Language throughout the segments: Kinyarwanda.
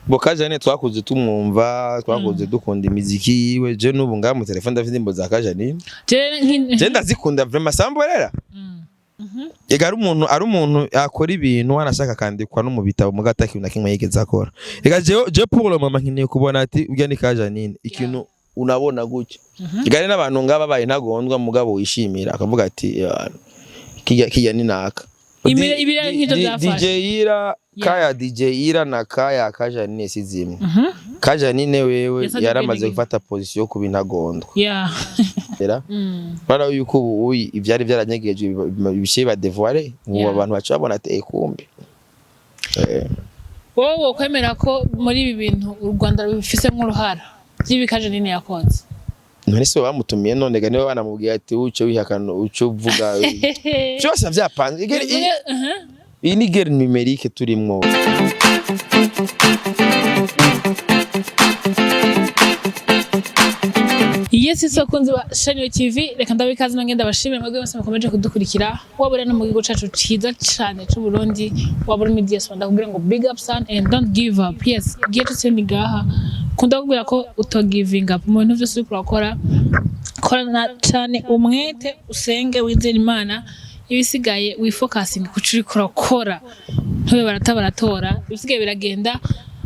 Bokajane twakuze tumwumva twakuze dukunda imiziki yiwe je nubu ngamu telefone ndafite imbo za Kajane je ndazikunda vraiment samborera Ega ari umuntu akora ibintu anashaka kandikwa no mu bitabo mugataki na kimwe yigeze akora ega je pour le moment nkineye kubona ati ujya ni Kajane ikintu unabona gutyo ega n'abantu ngaba baye ntagondwa mugabo wishimira akavuga ati kijya ni naka ibira nk'ibyo byafashe DJ Ira Kaya DJ Ira na Kaya Kajane sizimwe Kajane wewe yaramaze gufata position yo kubintagondwa era bara yuko ubu ivyari byaranyegeje ibishe ba devoiler ngo abantu bacabona ate kumbe wowe kwemera ko muri ibi bintu u Rwanda rubifise nk'uruhara by'ibi Kajane yakonze none se bamutumiye none ga niwe banamubwiye ati uce wihakana uce uvuga cyose byapanze iyi ni guerre numérique turimwo Yes kunzi wa Shanyo TV reka ndabikaze ngenda bashimire mwebwe bose mukomeje kudukurikira wabure no mu gigo cacu ciza cyane cy'u Burundi wabure media sonda kugira ngo big up son and don't give up. Yes get to send ngaha kunda kubwira ko uto giving up mu bintu byose uri kurakora korana cyane umwete usenge wizera Imana ibisigaye wifocusing kucuri kurakora ntobe baratora ibisigaye biragenda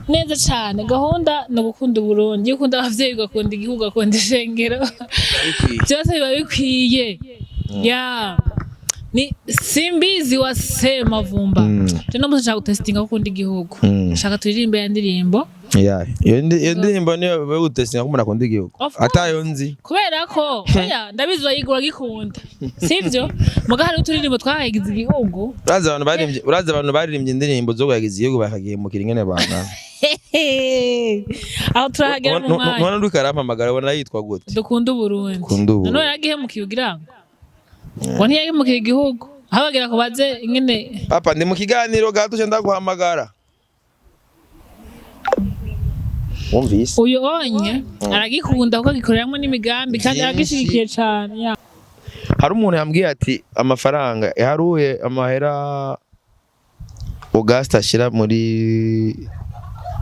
neza cyane gahunda no gukunda Burundi ukunda abavyeyi gakunda igihugu gakunda ishengero byose biba bikwiye ni simbizi wasema vumba tena mushaka gutestinga gukunda igihugu shaka turirimbe ya ndirimbo iyo ndirimbo niyo we gutestinga ko umuntu akunda igihugu atayo nzi kubera ko ndabizi bayigura gikunda sivyo muga hari uturirimbo twahagize igihugu uraza abantu baririmbye indirimbo zo guhagiza igihugu bakagiye mu kiringene bangana aho turahagera mu mwanya none uri karampamagara bona yitwa gute dukunda Burundi none yagihemukiye ugirango wani yagihemukiye igihugu habagera ko baze ingene papa ndi mu kiganiro gato cyo ndaguhamagara wumvise uyu onye aragikunda kuko gikoreramo n'imigambi kandi aragishigikiye cyane hari umuntu yambwiye ati amafaranga yaruye amahera Auguste ashira muri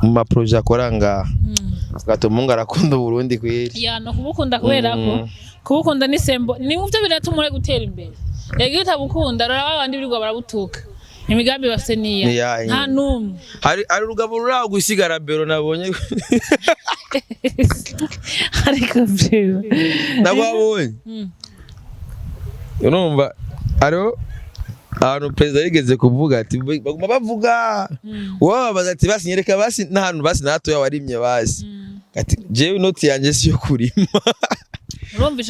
mu projet akoranga gato mungu arakunda Burundi kweri no kubukunda kubera ko kubukunda ni sembo ni muvyo biratuma gutera imbere yagiye utabukunda rara abandi birirwa barabutuka imigambi bafite niya nta numwe hari urugabo ruraho gusigara bero nabonye ariko bero nababonye urumva aro ahantu president yigeze kuvuga ati baguma bavuga wabaza ati basi nyereka basi n'ahantu basi natoya warimye basi ati jewe noti yanje siyo kurima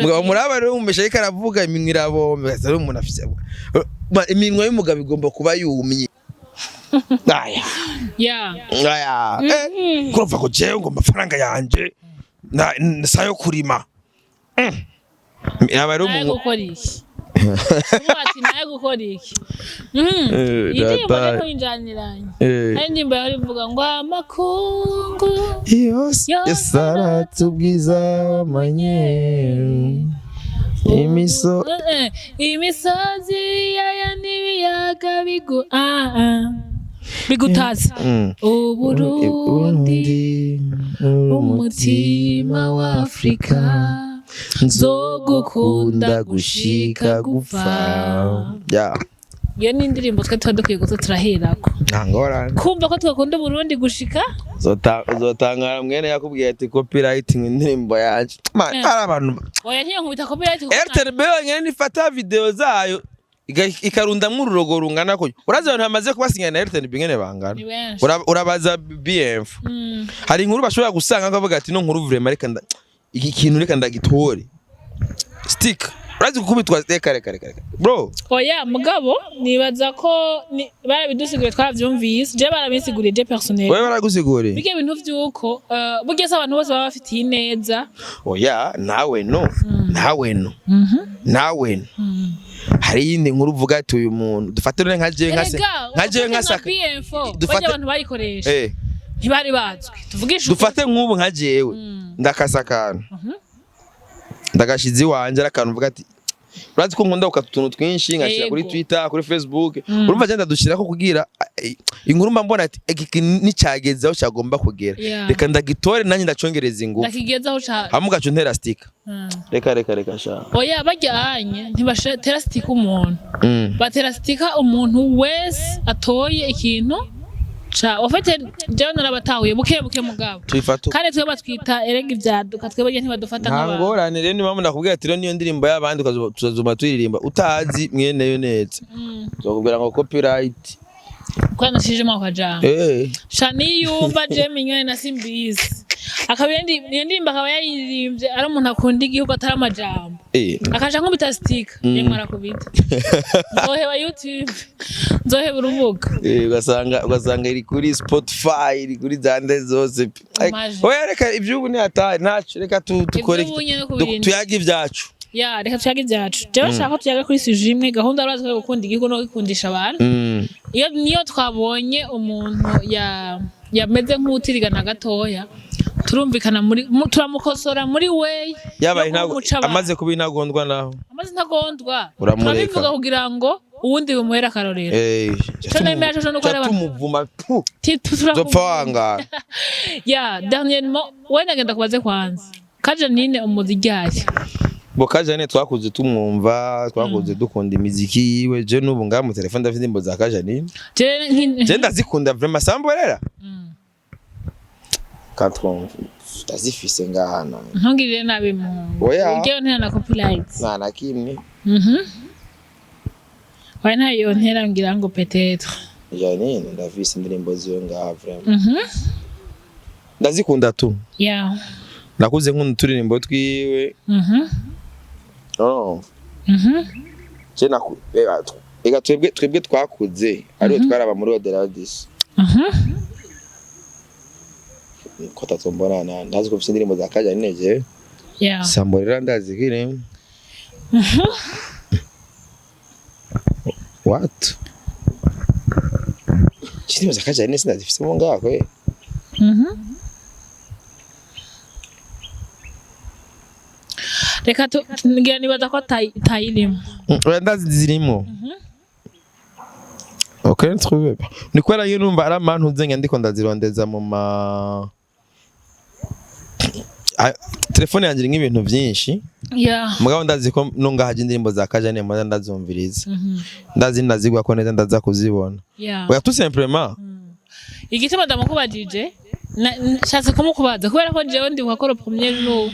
mugabo muraba rero umesha yika aravuga iminwe irabombe ari umuntu afise iminwe y'umugabo igomba kuba yumye kurumva ko jewe ngo amafaranga yanje sayo kurima aba ari umuntu ati naye gukora iki indirimbo ariko injaniranye hari indirimbo yarivuga ngo amakungu yosaratu bwiza w'amanye imisozi yaya n'ibiyaga bigutaza Uburundi umutima wa Afrika nzogukunda gushika gupfa iyo ni indirimbo twe dukwiye guto turaherako kumva ko twakunda Burundi gushika zotangara mwene yakubwiye ati copywriting indirimbo yaje ari abantu oya ntiyo nkubita copywriting RTB nyene ifata video zayo ikarundamwe ururogo rungana ko uraza abantu hamaze kubasinya na RTB ngene bangana urabaza BF hari inkuru bashobora gusanga akavuga ati no nkuru vraiment reka iki kintu reka ndagitore stick urazi gukubitwa kare bro oya mugabo nibaza ko barabidusigure twavyumvise je barabisiguriye je personnel wewe baragusiguriye bige ibintu vyuko bugeze abantu bose baba bafitiye neza oya nawe no hari yindi nkuru uvuga ati uyu muntu dufatire nka je nkasaka dufate abantu bayikoresha ntibari bazwi tuvugisha dufate nk'ubu nka jewe ndakasakana ndagashizi wanje arakantu uvuga ati urazi ko nkunda gukata utuntu twinshi nkashira kuri Twitter kuri Facebook urumva agenda dushirako kugira inkuru mba mbona ati iki nicyagezaho cyagomba kugera reka ndagitore nanjye ndacongereza ingufu ndakigezaho cyane hamugacu ntera sticker reka sha oya bajyanye ntibashatera sticker umuntu batera sticker umuntu wese atoye ikintu cha ofete jewe narabatahuye buke mugabo kandi twe batwita erega ivyaduka twebwe ntibadufata nk'abantu ngorane rero niba ndakubwira ati niyo ndirimbo y'abandi tuzazuma turirimba utazi mweneyo neza zokubwira ngo copyright kwana shijemo kwajanga shani yumva je minyone na simbizi akabendi ndimba akaba yayirimbye ari umuntu akunda igihugu atari amajambo akaja nk'ubita sticker yemara kubita nzoheba YouTube nzoheba urubuga ugasanga iri kuri Spotify iri kuri zande zose oya reka ibyubu ni hatari ntacu reka tukore tuyaga ivyacu reka tuyaga ivyacu jewe shaka tuyaga kuri sujimwe gahunda arazi ko gukunda igihugu no gukundisha abantu iyo niyo twabonye umuntu yameze nk'utirigana gatoya turumvikana turamukosora muri way yabaye amaze kuba intagondwa naho amaze intagondwa turabivuga kugira ngo uwundi bumuhera akarorero cyo nemera cyo no kwareba tumuvuma zopfa wanga dernièrement wenda ngenda kubaze kwanza kaje nine umuzijyaye bokaje ne twakuze tumwumva twakuze dukunda imiziki yiwe je nubu ngamu telefone ndafite imbo za kaje nine je ndazikunda vraiment samborera katron azifise ngahana ntongirire nabi mu ugeo ntera na copyright na kimwe wana yo ntera ngira ngo peut-être nini ndafise indirimbo ziyo ngaha vraiment ndazikunda tu nakuze nk'umuntu turirimbo twiwe je ega twebwe twakuze ariyo twaraba muri Oderadis ko tatombona ndazi ko mfite indirimbo za kaja neje samborera ndazi kire what indirimbo za kaja nese ndazifite mu ngako reka ngira nibaza ko tayirimo ndazi zirimo okay trouvé ni kwera yo numva ari amantu nzenga ndiko ndazirondeza mu telefone yanjye nk'ibintu byinshi mugabo ndazi ko nungahaje indirimbo za kajane mu ndazumviriza ndazi nazigwa ko neza ndaza kuzibona oya tout simplement igituma ndamukubajije shatse kumukubaza kubera ko jewe ndi wakora premier jour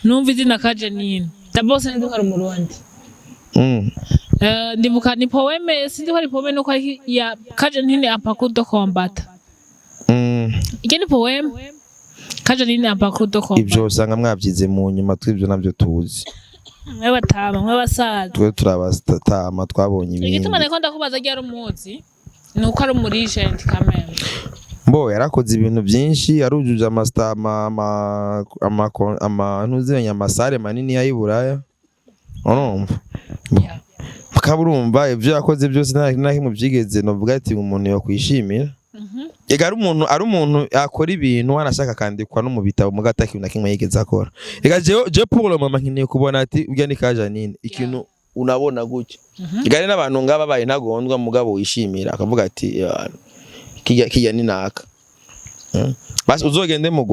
numva izina kajanine dabose ndi hari umurundi ndibuka ni poeme sindi hari poeme no kwa ya kajanine apakudo kombata igeni poeme kajanine apakudo kombata ibyo usanga mwabyize mu nyuma twibyo nabyo tuzi mwe basaza twe turabatama twabonye ibindi igituma nako ndakubaza ryari umuzi nuko ari muri agent kamera mbo yarakoze ibintu byinshi arujuje amaster ntuzenya amasare manini ya Iburaya urumva kaburumva ibyo yakoze byose ntahe mu byigeze novuga ati umuntu yo kwishimira ega ari umuntu akora ibintu wanashaka kandikwa no mu bitabo mu gataki na kimwe yigeze akora ega je pour le moment nkineye kubona ati ujya ni kajanine ikintu unabona gutyo ega n'abantu ngaba baye ntagondwa mugabo wishimira akavuga ati kijya ni naka basi uzogende mu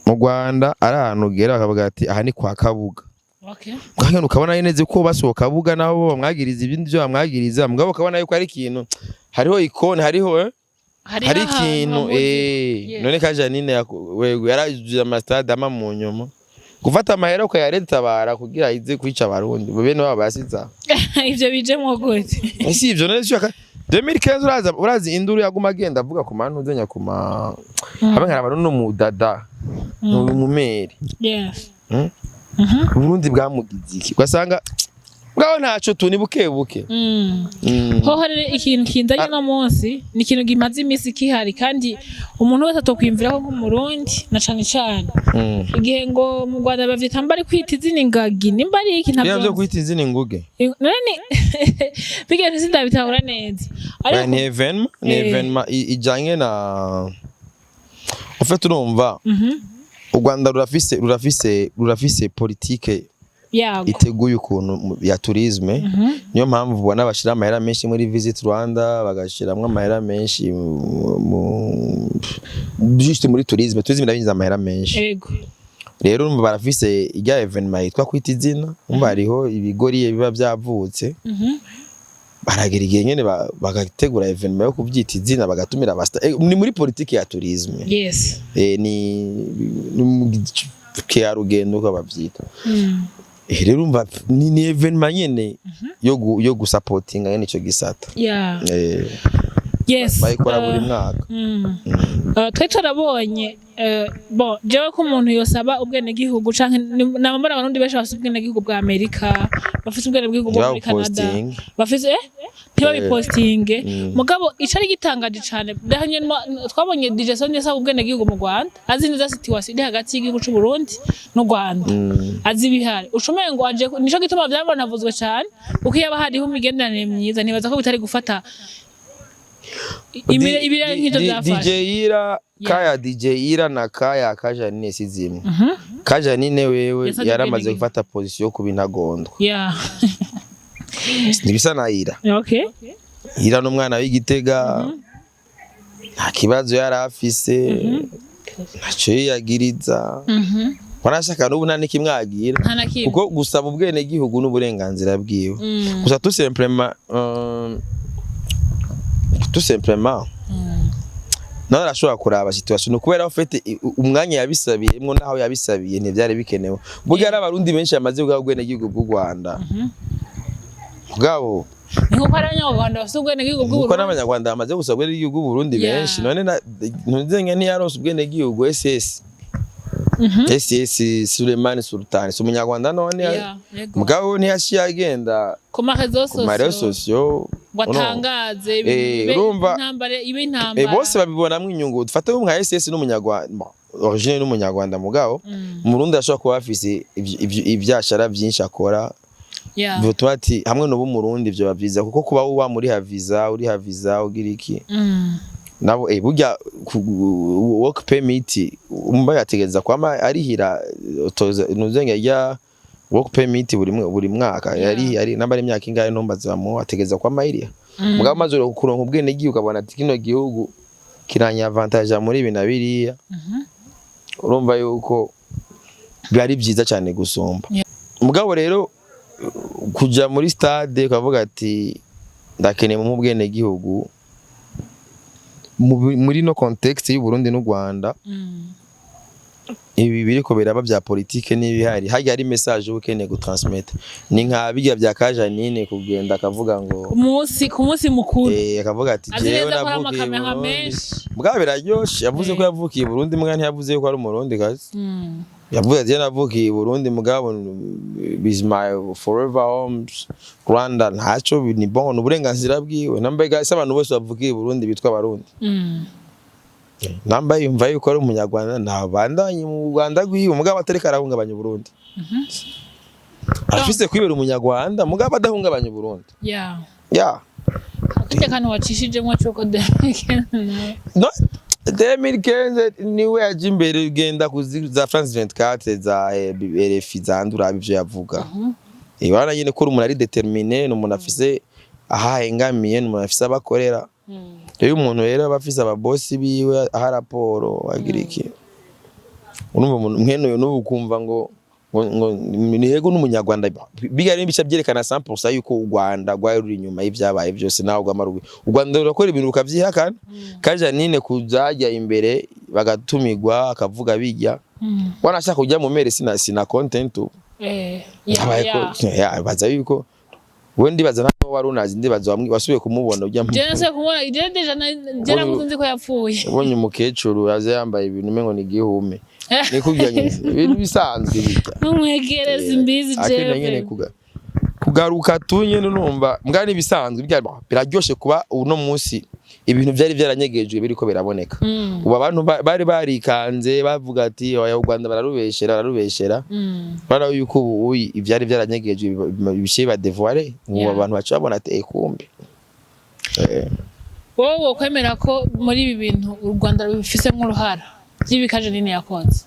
Rwanda ari ahantu ugera akavuga ati aha ni kwa Kabuga kandi ukabona neza ko basohoka Kabuga nabo bamwagiriza ibindi byo bamwagiriza mugabo ukabona yuko ari ikintu hariho ikone hari ikintu none kajanine wego yarajuje amastade ama mu nyuma gufata amahera ko yaretabara kugira ize kwica abarundi bene baba basiza ivyo bije mu gute si ivyo none cyo 2015 urazi induru yaguma agenda avuga ku mantu uzenya ku abangara abantu no mu dada no mu meri Burundi bwamugize iki ugasanga bwaho ntaco tuni bukebuke ho hari ikintu kinzanye no munsi ni ikintu gimaze imisi kihari kandi umuntu wese atokwimviraho nk'umurundi na cane cane igihe ngo mu Rwanda bavyita mbari kwita izina ingagi nimba ari iki ntabwo byo kwita izina inguge none bigeze sindabitahura neza ariko ni evenement ijanye na en fait urumva u Rwanda rurafise politique iteguye ukuntu ya tourisme niyo mpamvu ubona bashira amahera menshi muri Visit Rwanda bagashiramwe amahera menshi juste muri tourisme ndabinjiza amahera menshi yego rero urumva barafise ijya evenement yitwa kwita izina umva hariho ibigori biba byavutse baragira igihe nyene bagategura evenement yo kuvyita izina bagatumira abasta ni muri politique ya tourisme yes ni kia rugendo ko bavyita rero urumva ni evenement nyene yo gusupportinga nyene ico gisata yes bayikora buri mwaka twe turabonye bon jewe ko umuntu yosaba ubwene gihugu canke namambara abarundi benshi bafite ubwene gihugu bwa Amerika bafite ubwene gihugu bwa Canada bafite ntibabipostinge mugabo icari gitangaje cane dahanye twabonye DJ Sonia saba ubwene gihugu mu Rwanda azi neza situation iri hagati y'igihugu c'u Burundi no Rwanda azi bihari ushomeye ngo aje nico gituma byabona navuzwe cane uko yaba hariho imigenderanire myiza nibaza ko bitari gufata ibira nk'ibyo byafashe DJ Ira kaya DJ Ira na kaya Kajanine sizimwe Kajanine wewe yaramaze gufata position ku binagondwa nibisa na Ira Ira n'umwana w'Igitega nta kibazo yarafise ntaco yagiriza warashaka n'ubu nta nikimwagira kuko gusaba ubwene gihugu n'uburenganzira bwiwe gusa tout simplement non arashobora kuraba situation kubera ufite umwanya yabisabiyemo naho yabisabiye ntivyari bikenewe burya ari abarundi benshi amaze bwa gwene gihugu bw'u Rwanda bwabo niko kwa abanyarwanda bafite ubwene gihugu bw'u Burundi kuko n'abanyarwanda bamaze gusaba ubwene gihugu bw'u Burundi benshi none ntuzenye ntiyaronse ubwene gihugu SS Suleiman Sultan umunyarwanda none mugabo ntiyashiye agenda ku marezo sociaux watangaze ibintambara bose babibonamwe inyungu dufate nka SS n'umunyarwanda origine n'umunyarwanda mugabo umurundi ashobora kuba afise ivyashara byinshi akora bituma ati hamwe no bumurundi byo bavyiza kuko kuba uba muri haviza ugira iki nabo burya work permit umba yategeza kwama arihira nuzenge ya work permit buri mwaka yari nambari imyaka ingahe ntombaza mu ategeza kwama iriya mugabo maze kuronka ubwene gihugu ukabona ati kino gihugu kiranya avantage muri ibi na biriya urumva yuko byari byiza cyane gusumba mugabo rero kuja muri stade ukavuga ati ndakeneye mu bwene gihugu muri no context y'u Burundi n'u Rwanda ibi biriko biraba bya politique n'ibihari hajya ari message ukeneye gutransmettre ni nka bijya bya Kajanine kugenda akavuga ngo ku munsi mukuru akavuga ati jewe navukiye bwa biraryoshe yavuze ko yavukiye Burundi mbwa ntiyavuze ko ari umurundi kazi yavuze ati navukiye Burundi mugabo is my forever homes Rwanda ntaco ni bon uburenganzira bwiwe nambega abantu bose bavukiye Burundi bitwa abarundi namba yumva yuko ari umunyarwanda ntabandanye mu Rwanda gwiwe mugabo atareka arahungabanya Burundi afise kwibera umunyarwanda mugabo adahungabanya Burundi Tekano wacishijemo cyoko 2015 niwe yaje imbere ugenda kuza France 24 za RFI zandura bivyo yavuga ibana nyine ko umuntu ari determiné n'umuntu afise ahahengamiye n'umuntu afise abakorera rero umuntu rero abafise ababosi biwe aha raporo agira iki urumva umuntu nkeno n'ubu kumva ngo ni yego n'umunyarwanda bigari n'ibisha byerekana 100% yuko u Rwanda rwari ruri inyuma y'ivyabaye byose naho gwamaruwe u Rwanda rurakora ibintu ukavyihakana Kajanine kuzajya imbere bagatumirwa akavuga bijya wanashaka kujya mu mere sina content baza yuko wendi baza naho warunazi ndibaza wasubiye kumubona ujya Jense kumubona jera kuzinzi ko yapfuye ubonye umukecuru aze yambaye ibintu mengo ni gihume nikujyanye ibintu bisanzwe bita numwegereza imbizi jewe kugaruka tunye numva mbwa nibisanzwe biraryoshe kuba uno munsi ibintu byari byaranyegejwe biriko biraboneka ubu abantu bari barikanze bavuga ati oya u Rwanda bararubeshera bara yuko ubu ibyari byaranyegejwe bishe ba devoiler ubu abantu bacabona ati kumbi wowe kwemera ko muri ibi bintu u Rwanda rubifise nk'uruhara by'ibikaje nini yakonze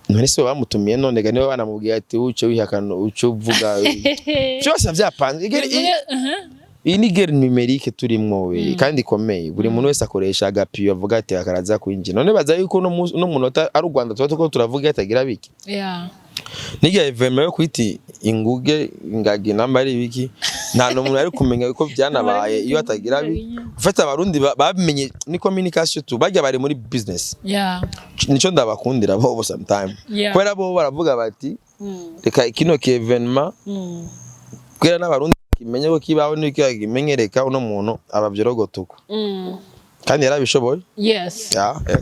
none se bamutumiye none ga niwe banamubwiye ati uce wihakana uce uvuga byose byapanze iyi ni guerre numérique turimwo kandi ikomeye buri muntu wese akoresha agapiyo avuga ati akaraza kwinjira none baza yuko no munota ari u Rwanda tuba turavuga atagira biki niga evema yo kwiti inguge ingagi namba ari biki nta no muntu ari kumenya uko byanabaye iyo atagira biki ufata abarundi babimenye ni communication tu bajya bari muri business nico ndabakundira bo sometime kwera bo baravuga bati reka kino ki evenement kwera n'abarundi kimenye ko kibaho n'iko yagimenyereka uno muntu abavyorogotuko kandi yarabishoboye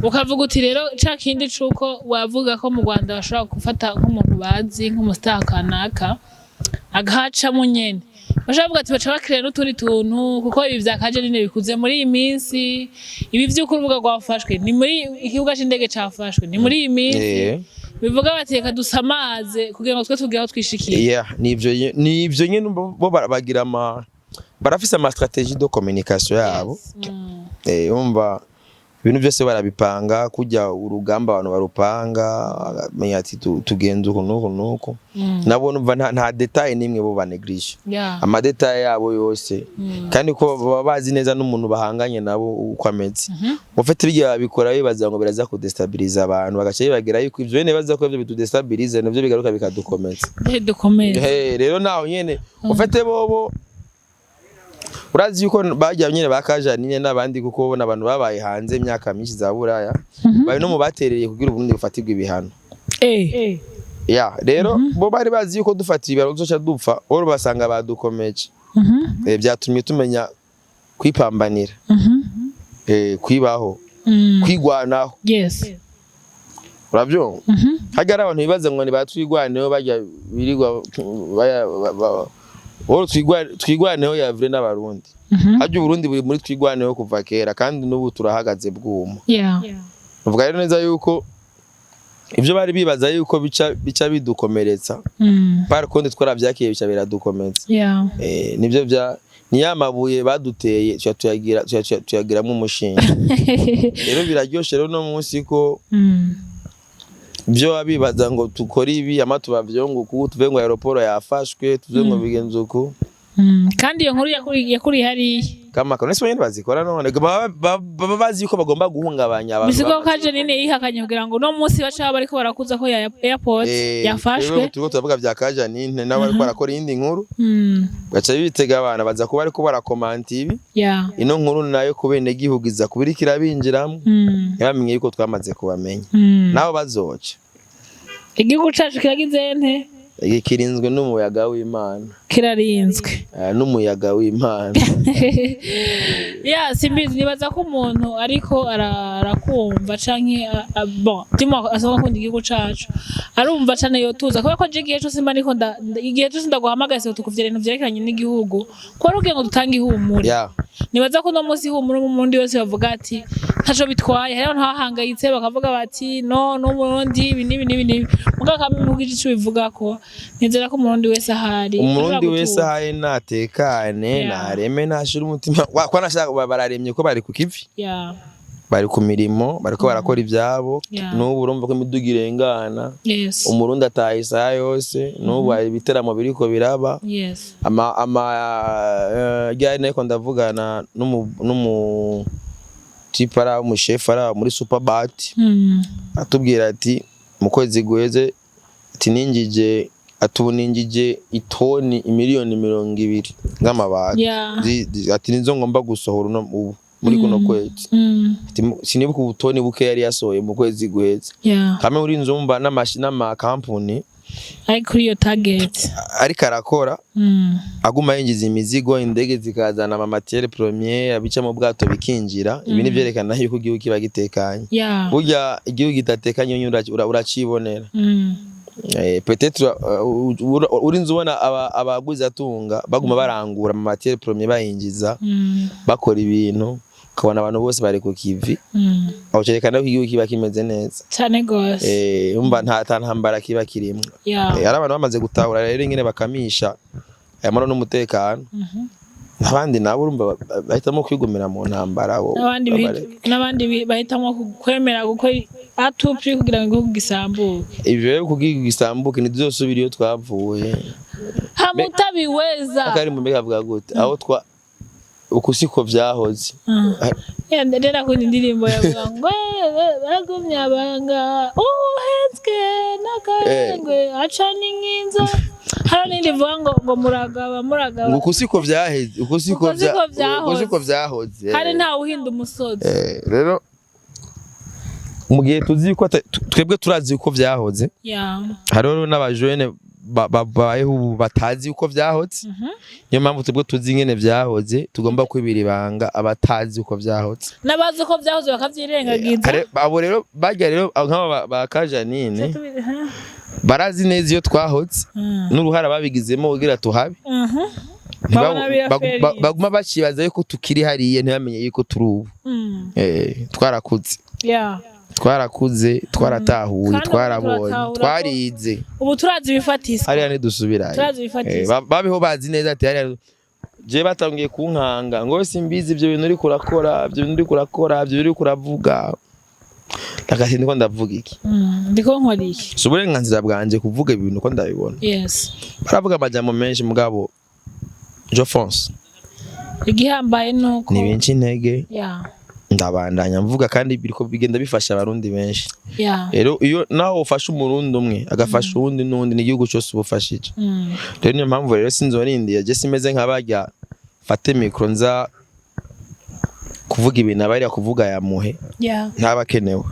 ukavuga uti rero ca kindi cuko wavuga ko mu Rwanda bashobora gufata nk'umuntu bazi nk'umustar kanaka agahacamo nyene bashobora ati baca bakirera n'utundi tuntu kuko ibi vyakaje nyine bikuze muri iyi minsi ibi vy'ukurubuga rwafashwe ni muri ikibuga c'indege cafashwe ni muri iyi minsi bivuga bati reka dusamaze kugira ngo twe tugeho twishikiye nivyo nyene bo bagira barafise ama stratégie de communication yabo umva ibintu byose barabipanga kujya urugamba abantu barupanga menya ati tugenze uko nuko nabo numva nta detail nimwe bo baneglige ama detail yabo yose kandi ko baba bazi neza n'umuntu bahanganye nabo uko ameze ufite bijya bikora bibaza ngo biraza ku destabilize abantu bagace bagira yuko ivyo nyene baza ko ivyo bitudestabilize navyo bigaruka bikadukomeza rero naho nyene ufite bobo urazi yuko bajya nyine bakaja nyine nabandi kuko bona abantu babaye hanze imyaka myinshi za buraya bari no mu batereye kugira ubundi bufatirwa ibihano rero bo bari bazi yuko dufatiye ibihano tuzoca dupfa oro basanga badukomeje byatumye tumenya kwipambanira kwibaho kwigwanaho urabyo hagara abantu bibaza ngo ni batwigwaneho bajya birirwa twigwaneho yavure n'abarundi hajya uburundi buri muri twigwaneho kuva kera kandi n'ubu turahagaze bwuma uvuga rero neza yuko ivyo bari bibaza yuko bica bidukomeretsa par contre twaravyakiye bica biradukometsa nivyo bya niyamabuye baduteye tuyagiramo umushinga rero biraryoshe rero no munsi ko byo abibaza ngo tukora ibi ama tubavyonguku tuve ngo aeroport yafashwe tuve ngo bigenze uko kandi iyo nkuru yakuri hari kama kone so nyine bazikora none baba bazi yuko bagomba guhungabanya abantu bisigo kaje nini ihakanye kugira ngo no munsi bacha bariko barakuza ko ya airport yafashwe tuko tuvuga bya kaja nini nawe ariko barakora indi nkuru bacha bitega abana baza kuba ariko barakomanta ibi ino nkuru nayo kubene gihugiza kubirikira binjiramo yamenye yuko twamaze kubamenya nabo bazoca igihugu cacu kiragize nte kirinzwe n'umuyaga w'Imana kirarinzwe n'umuyaga w'Imana simbizi nibaza ko umuntu ariko arakumva canke timo asaba kundi igihugu cacu arumva cane yotuza kubera ko igihe cyose mba niko igihe cyose ndaguhamagaye se tukuvye ibintu vyerekanye n'igihugu ko rugiye ngo dutange ihumure nibaza ko no munsi ihumure umurundi wese bavuga ati ntaco bitwaye rero ntahangayitse bakavuga bati no n'umurundi ibi muga kamubwije ico bivuga ko nizera ko umurundi wese ahari umurundi wese ahari natekane nareme nashira umutima kwa nashaka bararemye ko bari ku kivi bari ku mirimo bariko barakora ibyabo n'ubu urumva ko imiduga irengana umurundi atahisa yose n'ubu ari biteramo biriko biraba ryane ko ndavugana n'umu tipara umushefara muri Superbat atubwira ati mu kwezi guheze ati ninjije atubuningije itoni miliyoni 200 nk'amabati ati nizo ngomba gusohora ubu muri kuno kwezi sinibuka ubutoni buke yari yasohoye mu kwezi guheze kame uri nzumba n'ama company ariko iyo target ariko arakora aguma yinjiza imizigo indege zikazana ama matière première abica mu bwato bikinjira ibi ni byerekana yuko igihugu kiba gitekanye burya igihugu gitatekanye uracibonera peut-être urinze ubona abaguzi atunga baguma barangura ama matière première bayinjiza bakora ibintu kabona abantu bose bari ku kivi aho cerekana ko igihugu kiba kimeze neza cyane gose umva nta ntambara kiba kirimo ari abantu bamaze gutahura rero ingene bakamisha amaro n'umutekano abandi nabo urumva bahitamo kwigumira mu ntambara n'abandi bahitamo kwemera kuko atupfi kugira ngo gisambuke ivyo rero kugira gisambuke ntizosubira iyo twavuye hamutabiweza akari mu mbega avuga gute aho twa ukusiko vyahoze ndera ko indirimbo yavuga ngo bagumye abanga uhetswe nakangwe aca n'inkinzo hano ndivuga ngo muragaba ngo ukusiko vyaheze ukusiko vyahoze hari nta uhinda umusozi rero mu gihe tuzi ko twebwe turazi uko vyahoze hariho n'abajene babayeho batazi uko vyahoze niyo mpamvu twebwe tuzi ingene vyahoze tugomba kwibira ibanga abatazi uko vyahoze n'abazi uko vyahoze bakavyirengagiza abo rero bajya rero nk'aba bakajanine barazi neza iyo twahoze n'uruhara babigizemo kugira tuhabe baguma bakibaza yuko tukiri hariye ntibamenye yuko turi ubu twarakuze twarakuze twaratahuye twarabonye twarize ubu turazi bifatisa hariya ntidusubirayo babeho bazi neza ati hariya je batangiye kunkanga ngo simbizi ibyo bintu uri kurakora ibyo bintu uri kurakora ibyo uri kuravuga takasi ndiko ndavuga iki ndiko nkora iki so uburenganzira bwanje kuvuga ibintu ko ndabibona baravuga amajambo menshi mugabo je fonce igihambaye nuko ni benshi intege ndabandanya mvuga kandi biriko bigenda bifasha abarundi benshi rero iyo naho ufasha umurundi umwe agafasha uwundi n'undi n'igihugu cyose ubufashije rero niyo mpamvu rero sinzorindiye je simeze nk'abajya fate micro nza kuvuga ibintu abari kuvuga yamuhe ntabakenewe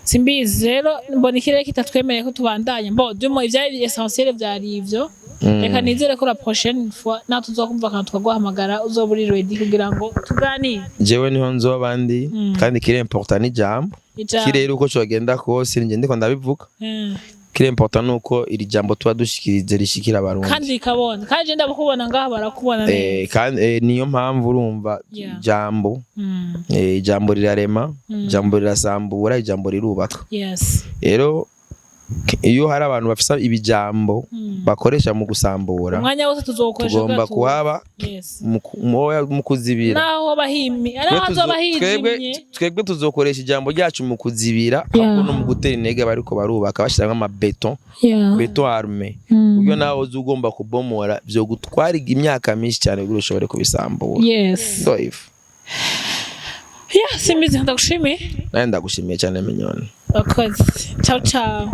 simbizi rero mbona ikirere kitatwemereye ko tubandanya dumo ivyari essentiel vyari ivyo reka nizere ko la prochaine fois na tuzokumva kandi tukaguhamagara uzoburi ready kugira ngo tuganire jewe niho nzobandi kandi kire important ni jambo kirere uko cyogenda kose nje ndiko ndabivuga kire important nuko iri jambo tuba dushikirize rishikira abarundi kandi ikabona kandi ndabukubona ngaha barakubona neza kandi niyo mpamvu urumva jambo jambo rirarema jambo rirasambura ijambo rirubaka rero iyo hari abantu bafisa ibijambo bakoresha mu gusambura umwanya wose tuzokoresha tugomba kuhaba mu kuzibira naho bahimi twebwe tuzokoresha ijambo ryacu mu kuzibira ahubwo no mu gutera intege bariko barubaka bashiramo amabeton beton armé ubyo naho uzugomba kubomora byo gutwara imyaka myinshi cyane kugira ushobore kubisambura so if simbizi ndagushimiye nawe ndagushimiye cyane Mignone akoze ciao ciao